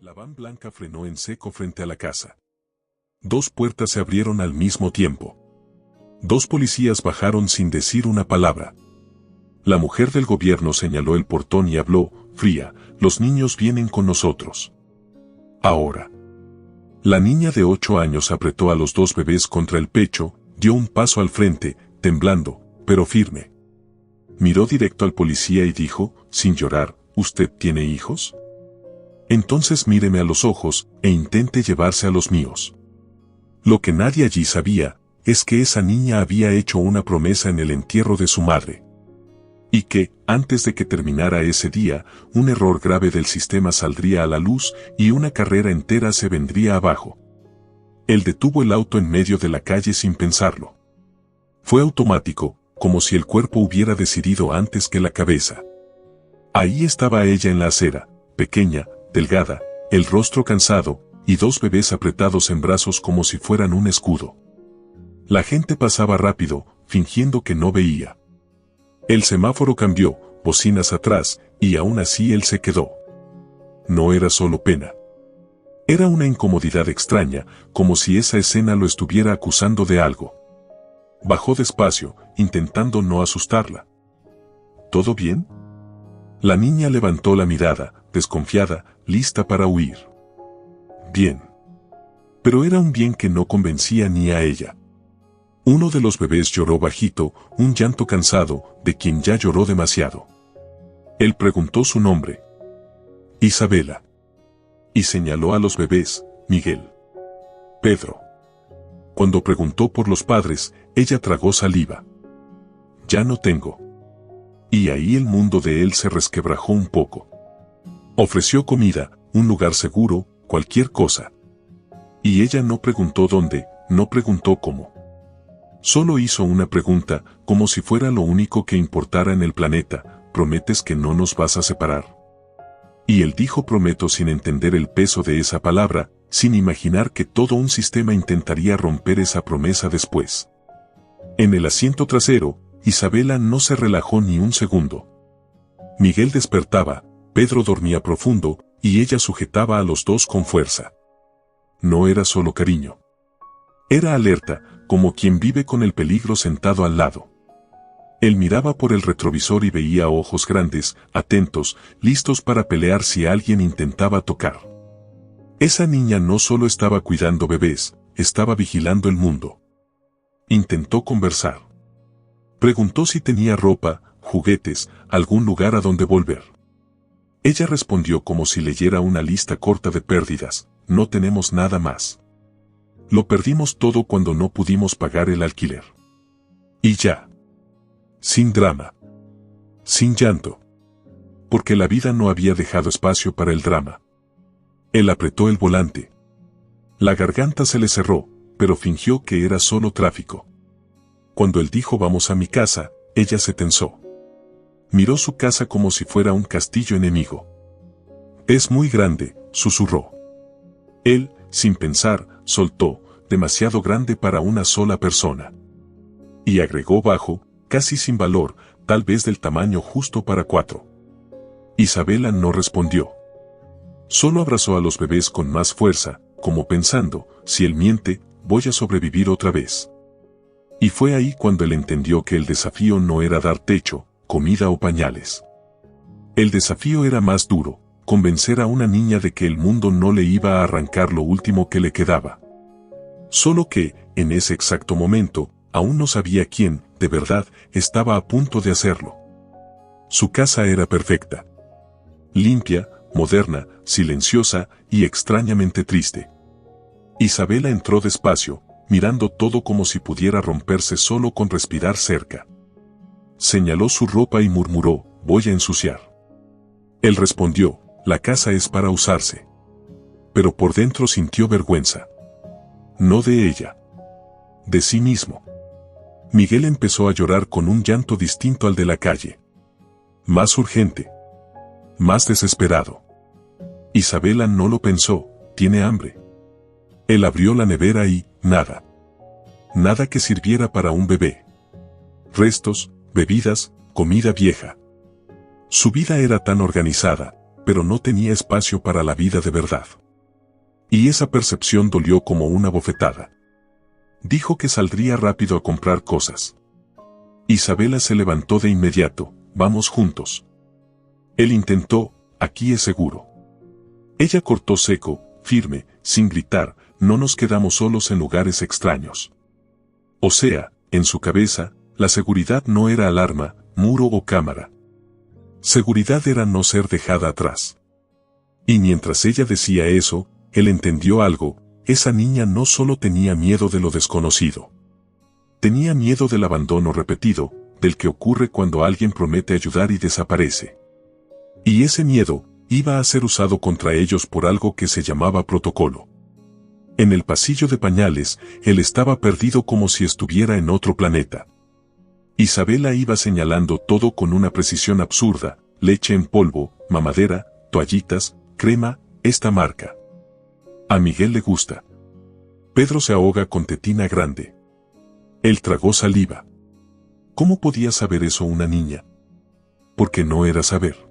La van blanca frenó en seco frente a la casa. Dos puertas se abrieron al mismo tiempo. Dos policías bajaron sin decir una palabra. La mujer del gobierno señaló el portón y habló, fría, los niños vienen con nosotros. Ahora. La niña de 8 años apretó a los dos bebés contra el pecho, dio un paso al frente, temblando, pero firme. Miró directo al policía y dijo, sin llorar, ¿usted tiene hijos? Entonces míreme a los ojos, e intente llevarse a los míos. Lo que nadie allí sabía, es que esa niña había hecho una promesa en el entierro de su madre. Y que, antes de que terminara ese día, un error grave del sistema saldría a la luz y una carrera entera se vendría abajo. Él detuvo el auto en medio de la calle sin pensarlo. Fue automático, como si el cuerpo hubiera decidido antes que la cabeza. Ahí estaba ella en la acera, pequeña, delgada, el rostro cansado, y dos bebés apretados en brazos como si fueran un escudo. La gente pasaba rápido, fingiendo que no veía. El semáforo cambió, bocinas atrás, y aún así él se quedó. No era solo pena. Era una incomodidad extraña, como si esa escena lo estuviera acusando de algo. Bajó despacio, intentando no asustarla. ¿Todo bien? La niña levantó la mirada, desconfiada, lista para huir. Bien. Pero era un bien que no convencía ni a ella. Uno de los bebés lloró bajito, un llanto cansado, de quien ya lloró demasiado. Él preguntó su nombre. Isabela. Y señaló a los bebés, Miguel. Pedro. Cuando preguntó por los padres, ella tragó saliva. Ya no tengo. Y ahí el mundo de él se resquebrajó un poco. Ofreció comida, un lugar seguro, cualquier cosa. Y ella no preguntó dónde, no preguntó cómo. Solo hizo una pregunta, como si fuera lo único que importara en el planeta, ¿prometes que no nos vas a separar? Y él dijo prometo sin entender el peso de esa palabra, sin imaginar que todo un sistema intentaría romper esa promesa después. En el asiento trasero, Isabela no se relajó ni un segundo. Miguel despertaba, Pedro dormía profundo, y ella sujetaba a los dos con fuerza. No era solo cariño. Era alerta, como quien vive con el peligro sentado al lado. Él miraba por el retrovisor y veía ojos grandes, atentos, listos para pelear si alguien intentaba tocar. Esa niña no solo estaba cuidando bebés, estaba vigilando el mundo. Intentó conversar. Preguntó si tenía ropa, juguetes, algún lugar a donde volver. Ella respondió como si leyera una lista corta de pérdidas, no tenemos nada más. Lo perdimos todo cuando no pudimos pagar el alquiler. Y ya. Sin drama. Sin llanto. Porque la vida no había dejado espacio para el drama. Él apretó el volante. La garganta se le cerró, pero fingió que era solo tráfico. Cuando él dijo vamos a mi casa, ella se tensó. Miró su casa como si fuera un castillo enemigo. Es muy grande, susurró. Él, sin pensar, soltó, demasiado grande para una sola persona. Y agregó bajo, casi sin valor, tal vez del tamaño justo para 4. Isabela no respondió. Solo abrazó a los bebés con más fuerza, como pensando, si él miente, voy a sobrevivir otra vez. Y fue ahí cuando él entendió que el desafío no era dar techo, comida o pañales. El desafío era más duro, convencer a una niña de que el mundo no le iba a arrancar lo último que le quedaba. Solo que, en ese exacto momento, aún no sabía quién, de verdad, estaba a punto de hacerlo. Su casa era perfecta. Limpia, moderna, silenciosa y extrañamente triste. Isabela entró despacio, mirando todo como si pudiera romperse solo con respirar cerca. Señaló su ropa y murmuró, voy a ensuciar. Él respondió, la casa es para usarse. Pero por dentro sintió vergüenza. No de ella. De sí mismo. Miguel empezó a llorar con un llanto distinto al de la calle. Más urgente. Más desesperado. Isabela no lo pensó, tiene hambre. Él abrió la nevera y, nada. Nada que sirviera para un bebé. Restos, bebidas, comida vieja. Su vida era tan organizada, pero no tenía espacio para la vida de verdad. Y esa percepción dolió como una bofetada. Dijo que saldría rápido a comprar cosas. Isabela se levantó de inmediato. Vamos juntos. Él intentó, aquí es seguro. Ella cortó seco, firme, sin gritar, no nos quedamos solos en lugares extraños. O sea, en su cabeza, la seguridad no era alarma, muro o cámara. Seguridad era no ser dejada atrás. Y mientras ella decía eso, él entendió algo, esa niña no solo tenía miedo de lo desconocido. Tenía miedo del abandono repetido, del que ocurre cuando alguien promete ayudar y desaparece. Y ese miedo iba a ser usado contra ellos por algo que se llamaba protocolo. En el pasillo de pañales, él estaba perdido como si estuviera en otro planeta. Isabela iba señalando todo con una precisión absurda, leche en polvo, mamadera, toallitas, crema, esta marca. A Miguel le gusta. Pedro se ahoga con tetina grande. Él tragó saliva. ¿Cómo podía saber eso una niña? Porque no era saber.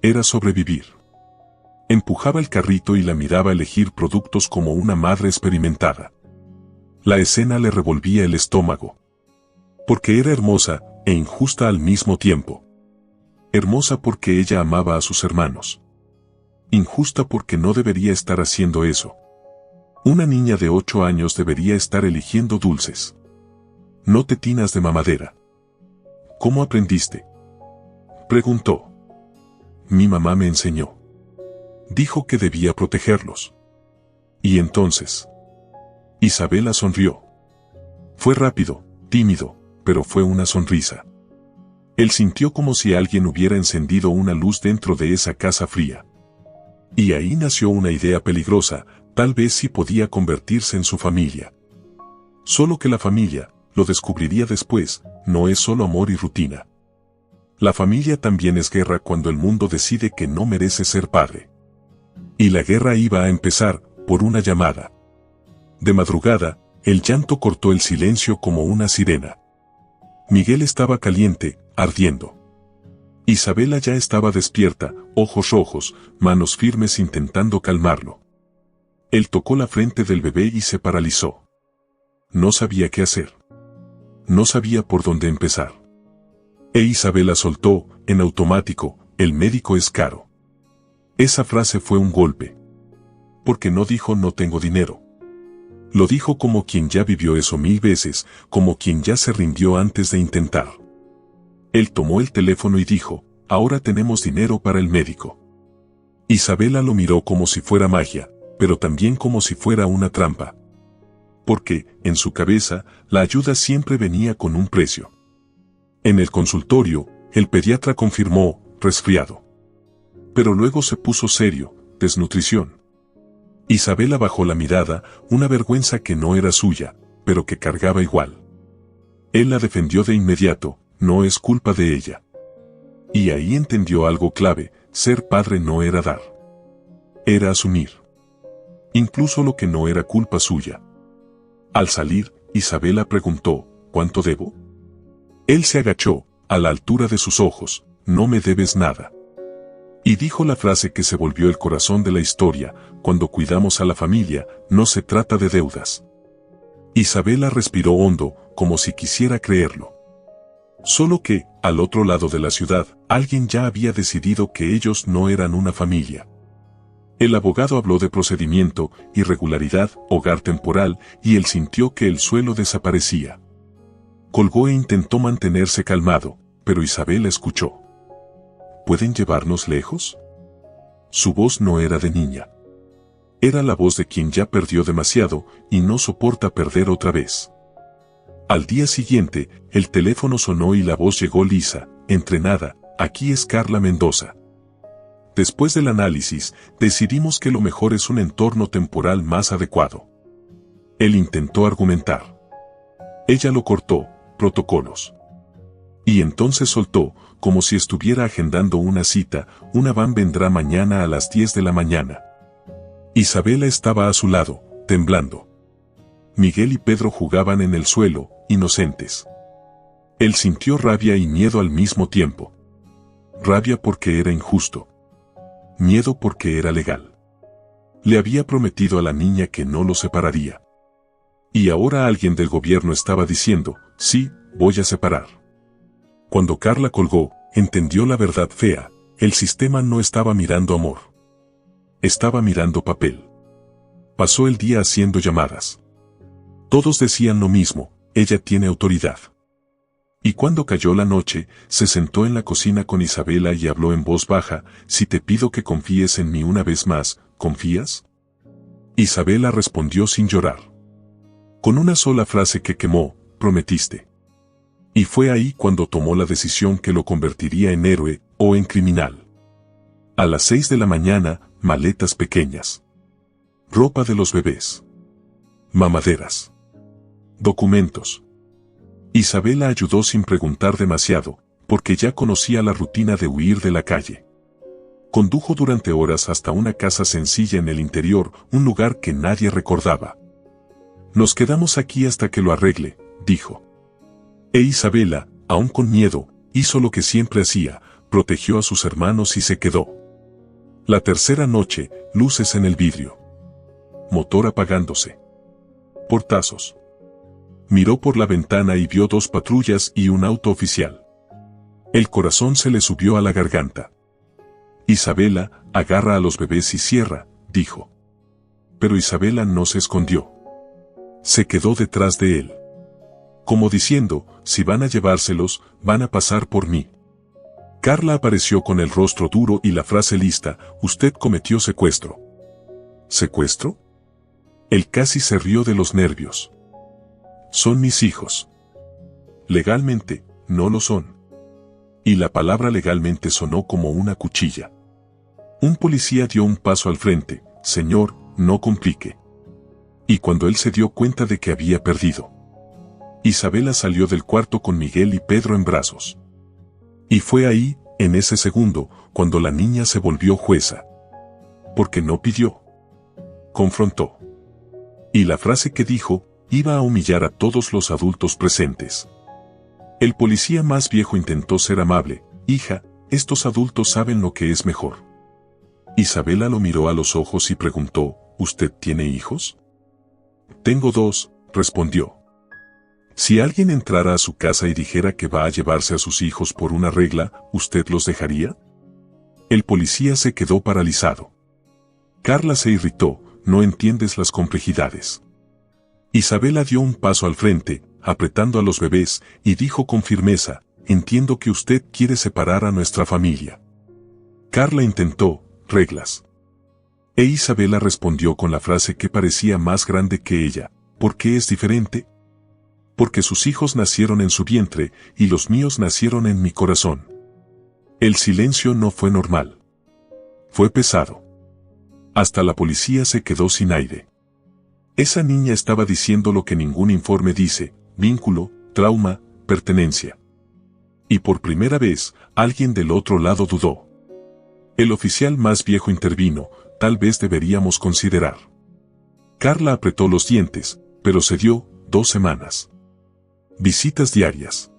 Era sobrevivir. Empujaba el carrito y la miraba elegir productos como una madre experimentada. La escena le revolvía el estómago. Porque era hermosa e injusta al mismo tiempo. Hermosa porque ella amaba a sus hermanos. Injusta porque no debería estar haciendo eso. Una niña de 8 años debería estar eligiendo dulces. No tetinas de mamadera. ¿Cómo aprendiste? Preguntó. Mi mamá me enseñó. Dijo que debía protegerlos. Y entonces. Isabela sonrió. Fue rápido, tímido, pero fue una sonrisa. Él sintió como si alguien hubiera encendido una luz dentro de esa casa fría. Y ahí nació una idea peligrosa, tal vez si podía convertirse en su familia. Solo que la familia, lo descubriría después, no es solo amor y rutina. La familia también es guerra cuando el mundo decide que no merece ser padre. Y la guerra iba a empezar, por una llamada. De madrugada, el llanto cortó el silencio como una sirena. Miguel estaba caliente, ardiendo. Isabela ya estaba despierta, ojos rojos, manos firmes intentando calmarlo. Él tocó la frente del bebé y se paralizó. No sabía qué hacer. No sabía por dónde empezar. Isabela soltó, en automático, el médico es caro. Esa frase fue un golpe. Porque no dijo no tengo dinero. Lo dijo como quien ya vivió eso 1000 veces, como quien ya se rindió antes de intentar. Él tomó el teléfono y dijo, ahora tenemos dinero para el médico. Isabela lo miró como si fuera magia, pero también como si fuera una trampa. Porque, en su cabeza, la ayuda siempre venía con un precio. En el consultorio, el pediatra confirmó, resfriado. Pero luego se puso serio, desnutrición. Isabela bajó la mirada, una vergüenza que no era suya, pero que cargaba igual. Él la defendió de inmediato, no es culpa de ella. Y ahí entendió algo clave, ser padre no era dar. Era asumir. Incluso lo que no era culpa suya. Al salir, Isabela preguntó, ¿cuánto debo? Él se agachó, a la altura de sus ojos, no me debes nada. Y dijo la frase que se volvió el corazón de la historia, cuando cuidamos a la familia, no se trata de deudas. Isabela respiró hondo, como si quisiera creerlo. Solo que, al otro lado de la ciudad, alguien ya había decidido que ellos no eran una familia. El abogado habló de procedimiento, irregularidad, hogar temporal, y él sintió que el suelo desaparecía. Colgó e intentó mantenerse calmado, pero Isabela escuchó. ¿Pueden llevarnos lejos? Su voz no era de niña. Era la voz de quien ya perdió demasiado y no soporta perder otra vez. Al día siguiente, el teléfono sonó y la voz llegó lisa, entrenada, aquí es Carla Mendoza. Después del análisis, decidimos que lo mejor es un entorno temporal más adecuado. Él intentó argumentar. Ella lo cortó, protocolos. Y entonces soltó, como si estuviera agendando una cita, una van vendrá mañana a las 10 de la mañana. Isabela estaba a su lado, temblando. Miguel y Pedro jugaban en el suelo, inocentes. Él sintió rabia y miedo al mismo tiempo. Rabia porque era injusto. miedo porque era legal. Le había prometido a la niña que no lo separaría. Y ahora alguien del gobierno estaba diciendo, sí, voy a separar. Cuando Carla colgó, entendió la verdad fea, el sistema no estaba mirando amor. Estaba mirando papel. Pasó el día haciendo llamadas. Todos decían lo mismo, ella tiene autoridad. Y cuando cayó la noche, se sentó en la cocina con Isabela y habló en voz baja, si te pido que confíes en mí una vez más, ¿confías? Isabela respondió sin llorar. Con una sola frase que quemó, prometiste. Y fue ahí cuando tomó la decisión que lo convertiría en héroe o en criminal. A las 6 de la mañana, maletas pequeñas. Ropa de los bebés. Mamaderas. Documentos. Isabela ayudó sin preguntar demasiado, porque ya conocía la rutina de huir de la calle. Condujo durante horas hasta una casa sencilla en el interior, un lugar que nadie recordaba. Nos quedamos aquí hasta que lo arregle, dijo. E Isabela, aún con miedo, hizo lo que siempre hacía, protegió a sus hermanos y se quedó. La tercera noche, luces en el vidrio. Motor apagándose. Portazos. Miró por la ventana y vio 2 patrullas y un auto oficial. El corazón se le subió a la garganta. Isabela, agarra a los bebés y cierra, dijo. Pero Isabela no se escondió. Se quedó detrás de él. Como diciendo, si van a llevárselos, van a pasar por mí. Carla apareció con el rostro duro y la frase lista, usted cometió secuestro. ¿Secuestro? Él casi se rió de los nervios. Son mis hijos. Legalmente, no lo son. Y la palabra legalmente sonó como una cuchilla. Un policía dio un paso al frente, señor, no complique. Y cuando él se dio cuenta de que había perdido, Isabela salió del cuarto con Miguel y Pedro en brazos. Y fue ahí, en ese segundo, cuando la niña se volvió jueza. Porque no pidió. Confrontó. Y la frase que dijo, iba a humillar a todos los adultos presentes. El policía más viejo intentó ser amable, hija, estos adultos saben lo que es mejor. Isabela lo miró a los ojos y preguntó, ¿usted tiene hijos? Tengo 2, respondió. Si alguien entrara a su casa y dijera que va a llevarse a sus hijos por una regla, ¿usted los dejaría? El policía se quedó paralizado. Carla se irritó, no entiendes las complejidades. Isabela dio un paso al frente, apretando a los bebés, y dijo con firmeza, entiendo que usted quiere separar a nuestra familia. Carla intentó, reglas. E Isabela respondió con la frase que parecía más grande que ella, ¿por qué es diferente? Porque sus hijos nacieron en su vientre, y los míos nacieron en mi corazón. El silencio no fue normal. Fue pesado. Hasta la policía se quedó sin aire. Esa niña estaba diciendo lo que ningún informe dice, vínculo, trauma, pertenencia. Y por primera vez, alguien del otro lado dudó. El oficial más viejo intervino, tal vez deberíamos considerar. Carla apretó los dientes, pero se dio 2 semanas. Visitas diarias.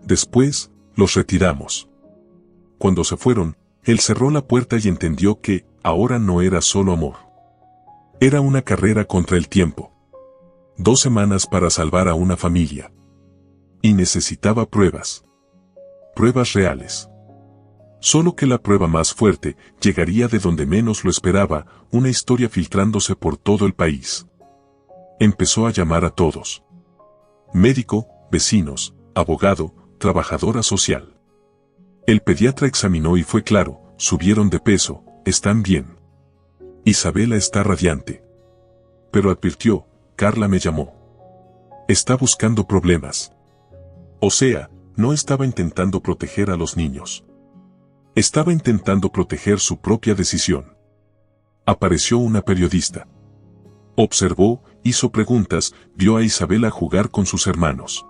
Después, los retiramos. Cuando se fueron, él cerró la puerta y entendió que, ahora no era solo amor. Era una carrera contra el tiempo. 2 semanas para salvar a una familia. Y necesitaba pruebas. Pruebas reales. Solo que la prueba más fuerte llegaría de donde menos lo esperaba, una historia filtrándose por todo el país. Empezó a llamar a todos. Médico, vecinos, abogado, trabajadora social. El pediatra examinó y fue claro, subieron de peso, están bien. Isabela está radiante. Pero advirtió, Carla me llamó. Está buscando problemas. O sea, no estaba intentando proteger a los niños. Estaba intentando proteger su propia decisión. Apareció una periodista. Observó, hizo preguntas, vio a Isabela jugar con sus hermanos.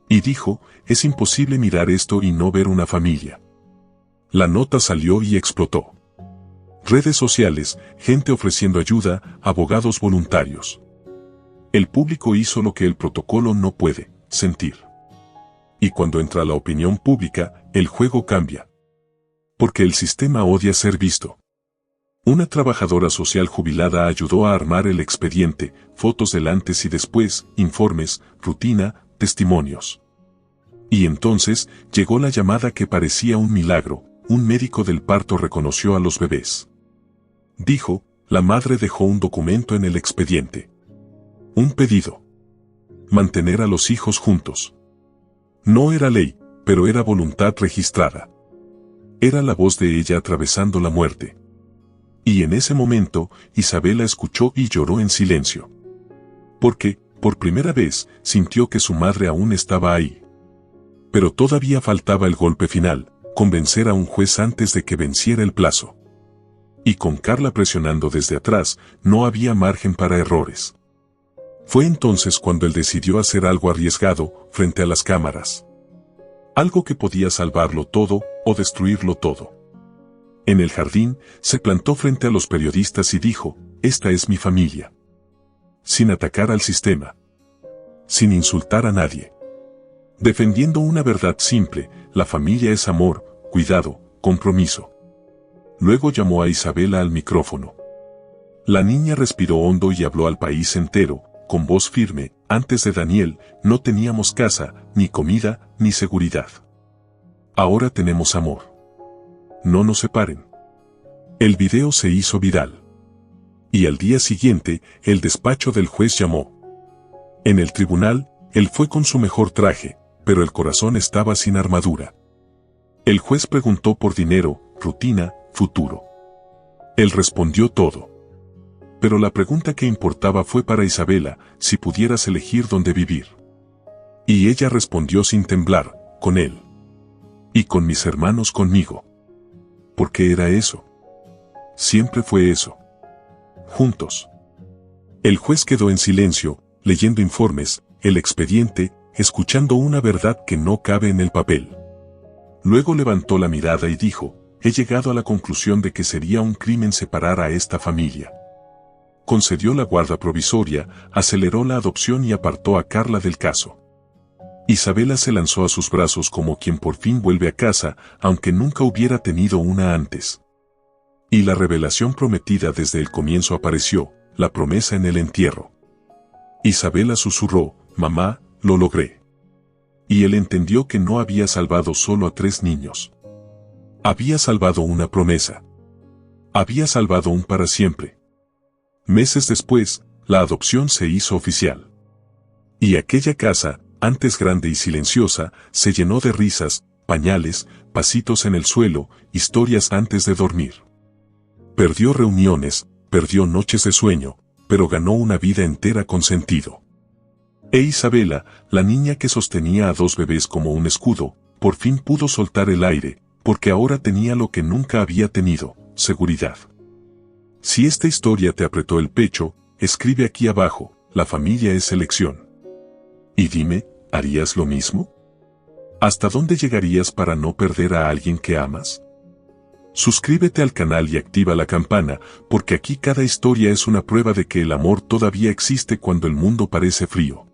Y dijo, es imposible mirar esto y no ver una familia. La nota salió y explotó. Redes sociales, gente ofreciendo ayuda, abogados voluntarios. El público hizo lo que el protocolo no puede, sentir. Y cuando entra la opinión pública, el juego cambia. Porque el sistema odia ser visto. Una trabajadora social jubilada ayudó a armar el expediente, fotos del antes y después, informes, rutina, testimonios. Y entonces llegó la llamada que parecía un milagro. Un médico del parto reconoció a los bebés. Dijo, la madre dejó un documento en el expediente. Un pedido. Mantener a los hijos juntos. No era ley, pero era voluntad registrada. Era la voz de ella atravesando la muerte. Y en ese momento, Isabela escuchó y lloró en silencio. Porque, por primera vez, sintió que su madre aún estaba ahí. Pero todavía faltaba el golpe final, convencer a un juez antes de que venciera el plazo. Y con Carla presionando desde atrás, no había margen para errores. Fue entonces cuando él decidió hacer algo arriesgado, frente a las cámaras. Algo que podía salvarlo todo, o destruirlo todo. En el jardín, se plantó frente a los periodistas y dijo, esta es mi familia. Sin atacar al sistema. Sin insultar a nadie. Defendiendo una verdad simple, la familia es amor, cuidado, compromiso. Luego llamó a Isabela al micrófono. La niña respiró hondo y habló al país entero, con voz firme, antes de Daniel, no teníamos casa, ni comida, ni seguridad. Ahora tenemos amor. No nos separen. El video se hizo viral. Y al día siguiente, el despacho del juez llamó. En el tribunal, él fue con su mejor traje, pero el corazón estaba sin armadura. El juez preguntó por dinero, rutina, futuro. Él respondió todo. Pero la pregunta que importaba fue para Isabela, si pudieras elegir dónde vivir. Y ella respondió sin temblar, con él. Y con mis hermanos conmigo. Porque era eso. Siempre fue eso. Juntos. El juez quedó en silencio, leyendo informes, el expediente, escuchando una verdad que no cabe en el papel. Luego levantó la mirada y dijo, he llegado a la conclusión de que sería un crimen separar a esta familia. Concedió la guarda provisoria, aceleró la adopción y apartó a Carla del caso. Isabela se lanzó a sus brazos como quien por fin vuelve a casa, aunque nunca hubiera tenido una antes. Y la revelación prometida desde el comienzo apareció, la promesa en el entierro. Isabela susurró, mamá, lo logré. Y él entendió que no había salvado solo a 3 niños. Había salvado una promesa. Había salvado un para siempre. Meses después, la adopción se hizo oficial. Y aquella casa, antes grande y silenciosa, se llenó de risas, pañales, pasitos en el suelo, historias antes de dormir. Perdió reuniones, perdió noches de sueño, pero ganó una vida entera con sentido. E Isabela, la niña que sostenía a 2 bebés como un escudo, por fin pudo soltar el aire, porque ahora tenía lo que nunca había tenido, seguridad. Si esta historia te apretó el pecho, escribe aquí abajo, la familia es elección. Y dime, ¿harías lo mismo? ¿Hasta dónde llegarías para no perder a alguien que amas? Suscríbete al canal y activa la campana, porque aquí cada historia es una prueba de que el amor todavía existe cuando el mundo parece frío.